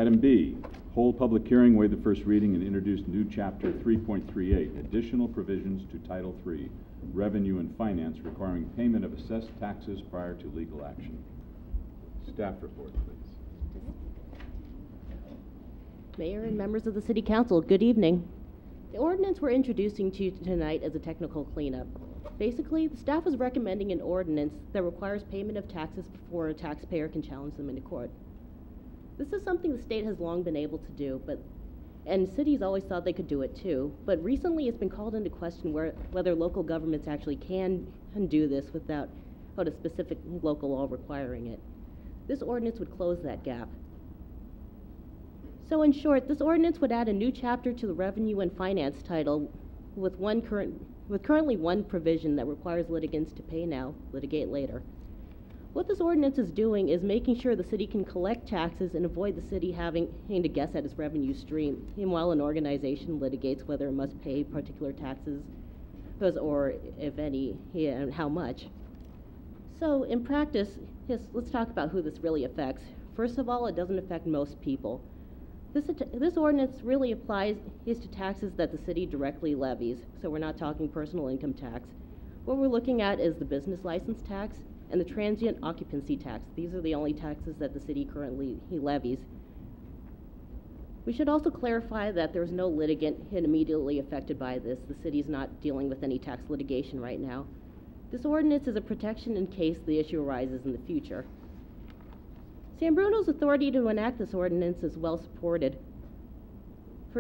Item B, hold public hearing, waive the first reading, and introduce new chapter 3.38, additional provisions to Title III, Revenue and Finance, requiring payment of assessed taxes prior to legal action. Staff report, please. Mayor and members of the City Council, good evening. The ordinance we're introducing to you tonight is a technical cleanup. Basically, the staff is recommending an ordinance that requires payment of taxes before a taxpayer can challenge them into court. This is something the state has long been able to do, and cities always thought they could do it too, but recently it's been called into question whether local governments actually can do this without a specific local law requiring it. This ordinance would close that gap. So in short, this ordinance would add a new chapter to the Revenue and Finance title with currently one provision that requires litigants to pay now, litigate later. What this ordinance is doing is making sure the city can collect taxes and avoid the city having to guess at its revenue stream, while an organization litigates whether it must pay particular taxes, or if any, and how much. So in practice, let's talk about who this really affects. First of all, it doesn't affect most people. This ordinance really applies to taxes that the city directly levies, so we're not talking personal income tax. What we're looking at is the business license tax and the transient occupancy tax. These are the only taxes that the city currently levies. We should also clarify that there's no litigant immediately affected by this. The city's not dealing with any tax litigation right now. This ordinance is a protection in case the issue arises in the future. San Bruno's authority to enact this ordinance is well supported.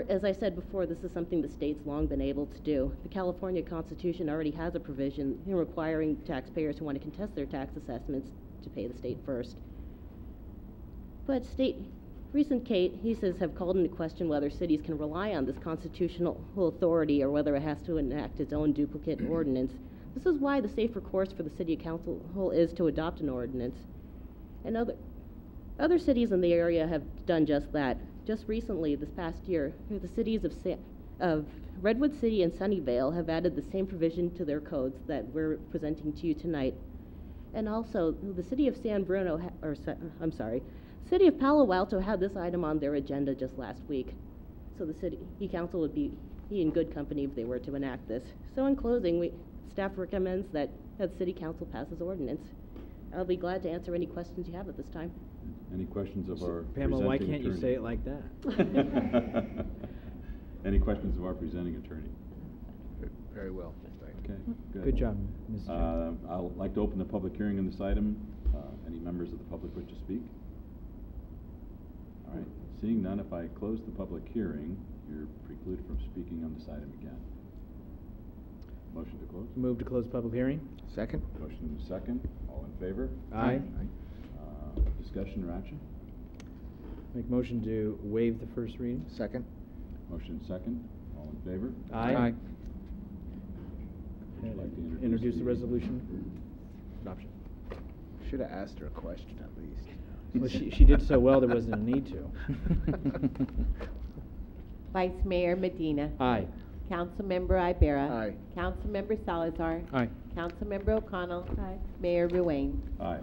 As I said before, this is something the state's long been able to do. The California Constitution already has a provision requiring taxpayers who want to contest their tax assessments to pay the state first. But recent cases have called into question whether cities can rely on this constitutional authority or whether it has to enact its own duplicate ordinance. This is why the safer course for the city council is to adopt an ordinance. And other cities in the area have done just that. Just recently, this past year, the cities of Redwood City and Sunnyvale have added the same provision to their codes that we're presenting to you tonight. And also, the city of City of Palo Alto had this item on their agenda just last week. So the city council would be in good company if they were to enact this. So in closing, staff recommends that the city council passes ordinance. I'll be glad to answer any questions you have at this time. Any questions of our Pamela, why can't attorney? you say it like that? Any questions of our presenting attorney? Very well. Okay, good. Good job, Mr. Chairman. I'd like to open the public hearing on this item. Any members of the public wish to speak? All right, seeing none, if I close the public hearing, you're precluded from speaking on this item again. Motion to close? Move to close public hearing. Second? Motion second. All in favor? Aye. Discussion or action? Make motion to waive the first reading. Second? Motion second. All in favor? Aye. Would you like to Introduce the resolution. Adoption. Should have asked her a question at least. Well, she did so well there wasn't a need to. Vice Mayor Medina. Aye. Councilmember Ibarra. Aye. Councilmember Salazar. Aye. Councilmember O'Connell. Aye. Mayor Ruane. Aye.